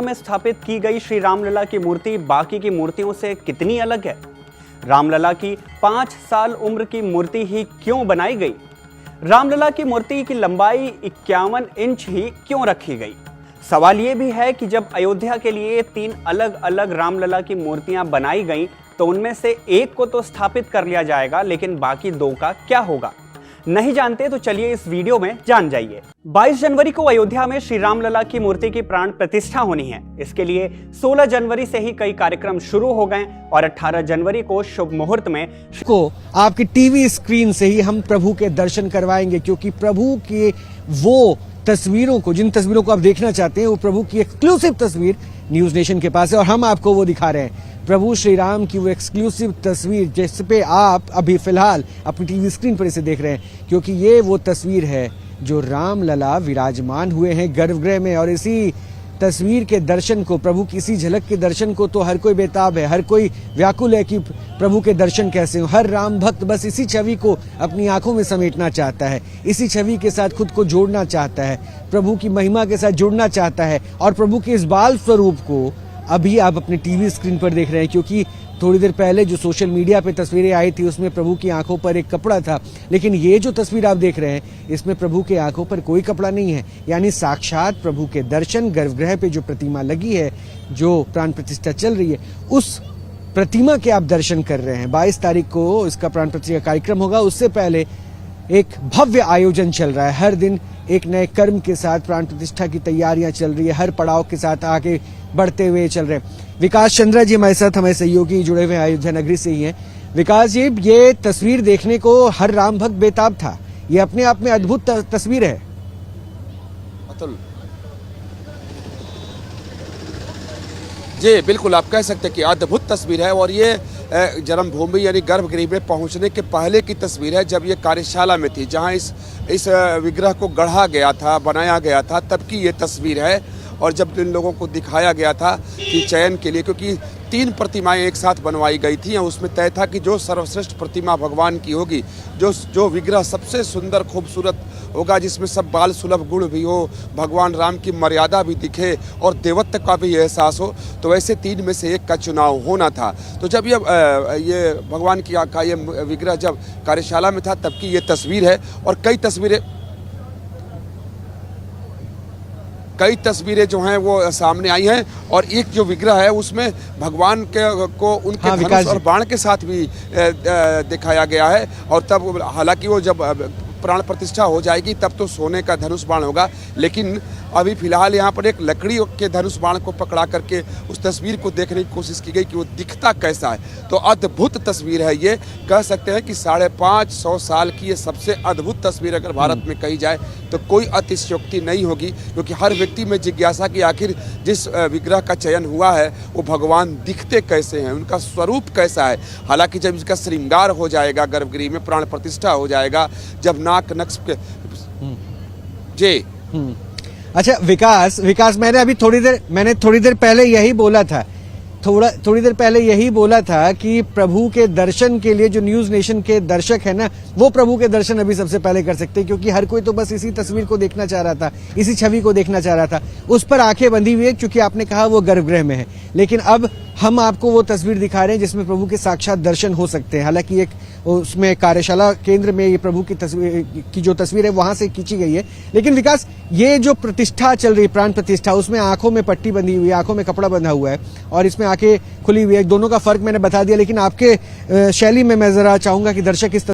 में स्थापित की गई श्री रामलला की मूर्ति बाकी की मूर्तियों से कितनी अलग है? रामलला की 5 साल उम्र की मूर्ति ही क्यों बनाई गई? रामलला की मूर्ति की लंबाई 51 इंच ही क्यों रखी गई? सवाल ये भी है कि जब अयोध्या के लिए 3 अलग अलग रामलला की मूर्तियां बनाई गईं, तो उनमें से एक को तो स्थापित कर लिया जाएगा, लेकिन बाकी 2 का क्या होगा? नहीं जानते तो चलिए इस वीडियो में जान जाइए। 22 जनवरी को अयोध्या में श्री रामलला की मूर्ति की प्राण प्रतिष्ठा होनी है। इसके लिए 16 जनवरी से ही कई कार्यक्रम शुरू हो गए और 18 जनवरी को शुभ मुहूर्त में आपकी टीवी स्क्रीन से ही हम प्रभु के दर्शन करवाएंगे, क्योंकि प्रभु की वो तस्वीरों को, जिन तस्वीरों को आप देखना चाहते हैं, वो प्रभु की एक्सक्लूसिव तस्वीर न्यूज नेशन के पास है और हम आपको वो दिखा रहे हैं। प्रभु श्री राम की वो एक्सक्लूसिव तस्वीर जिस पे आप अभी फिलहाल अपनी टीवी स्क्रीन पर इसे देख रहे हैं, क्योंकि ये वो तस्वीर है जो रामलला विराजमान हुए हैं गर्भगृह में। और इसी तस्वीर के दर्शन को, प्रभु की इसी झलक के दर्शन को तो हर कोई बेताब है, हर कोई व्याकुल है कि प्रभु के दर्शन कैसे हो। हर राम भक्त बस इसी छवि को अपनी आंखों में समेटना चाहता है, इसी छवि के साथ खुद को जोड़ना चाहता है, प्रभु की महिमा के साथ जुड़ना चाहता है। और प्रभु के इस बाल स्वरूप को अभी आप अपने टीवी स्क्रीन पर देख रहे हैं, क्योंकि थोड़ी देर पहले जो सोशल मीडिया पे तस्वीरें आई थी उसमें प्रभु की आंखों पर एक कपड़ा था, लेकिन ये जो तस्वीर आप देख रहे हैं इसमें प्रभु के आंखों पर कोई कपड़ा नहीं है। यानी साक्षात प्रभु के दर्शन गर्भगृह पे जो प्रतिमा लगी है, जो प्राण प्रतिष्ठा चल रही है, उस प्रतिमा के आप दर्शन कर रहे हैं। 22 तारीख को इसका प्राण प्रतिष्ठा कार्यक्रम होगा। उससे पहले एक भव्य आयोजन चल रहा है। हर दिन एक नए कर्म के साथ प्राण प्रतिष्ठा की तैयारियां चल रही है, हर पड़ाव के साथ आगे बढ़ते हुए चल रहे हैं। विकास चंद्रा जी हमारे साथ, हमारे सहयोगी जुड़े हुए अयोध्या नगरी से ही हैं। विकास जी, ये तस्वीर देखने को हर राम भक्त बेताब था। ये अपने आप में अद्भुत तस्वीर है। अतुल जी, बिल्कुल आप कह सकते हैं कि अद्भुत तस्वीर है। और ये जन्मभूमि यानी गर्भगृह में पहुंचने के पहले की तस्वीर है, जब ये कार्यशाला में थी, जहां इस विग्रह को गढ़ा गया था, बनाया गया था, तब की ये तस्वीर है। और जब इन लोगों को दिखाया गया था कि चयन के लिए, क्योंकि 3 प्रतिमाएं एक साथ बनवाई गई थी, उसमें तय था कि जो सर्वश्रेष्ठ प्रतिमा भगवान की होगी, जो विग्रह सबसे सुंदर खूबसूरत होगा, जिसमें सब बाल सुलभ गुण भी हो, भगवान राम की मर्यादा भी दिखे और देवत्व का भी एहसास हो, तो वैसे 3 में से एक का चुनाव होना था। तो जब ये भगवान की का ये विग्रह जब कार्यशाला में था, तब की ये तस्वीर है। और कई तस्वीरें जो हैं वो सामने आई हैं। और एक जो विग्रह है उसमें भगवान को उनके धनुष और बाण के साथ भी दिखाया गया है। और तब हालांकि वो जब प्राण प्रतिष्ठा हो जाएगी तब तो सोने का धनुष बाण होगा, लेकिन अभी फिलहाल यहाँ पर एक लकड़ी के धनुष बाण को पकड़ा करके उस तस्वीर को देखने की कोशिश की गई कि वो दिखता कैसा है। तो अद्भुत तस्वीर है ये। कह सकते हैं कि 550 साल की ये सबसे अद्भुत तस्वीर अगर भारत में कही जाए तो कोई अतिशयोक्ति नहीं होगी, क्योंकि हर व्यक्ति में जिज्ञासा कि आखिर जिस विग्रह का चयन हुआ है वो भगवान दिखते कैसे हैं, उनका स्वरूप कैसा है। हालांकि जब इसका श्रृंगार हो जाएगा, गर्भगृह में प्राण प्रतिष्ठा हो जाएगा, जब नाक नक्श जी। अच्छा विकास, मैंने थोड़ी देर पहले यही बोला था, थोड़ी देर पहले यही बोला था कि प्रभु के दर्शन के लिए जो न्यूज नेशन के दर्शक है ना, वो प्रभु के दर्शन अभी सबसे पहले कर सकते हैं, क्योंकि हर कोई तो बस इसी तस्वीर को देखना चाह रहा था, इसी छवि को देखना चाह रहा था। उस पर आंखें बंधी हुई है, क्योंकि आपने कहा वो गर्भगृह में है। लेकिन अब हम आपको वो तस्वीर दिखा रहे हैं जिसमें प्रभु के साक्षात दर्शन हो सकते हैं। हालांकि एक उसमें कार्यशाला केंद्र में ये प्रभु की तस्वीर की जो तस्वीर है वहां से खींची गई है। लेकिन विकास, ये जो प्रतिष्ठा चल रही है, प्राण प्रतिष्ठा, उसमें आंखों में पट्टी बंधी हुई है, आंखों में कपड़ा बंधा हुआ है और इसमें आंखें खुली हुई है। दोनों का फर्क मैंने बता दिया, लेकिन आपके शैली में मैं जरा चाहूंगा कि दर्शक इस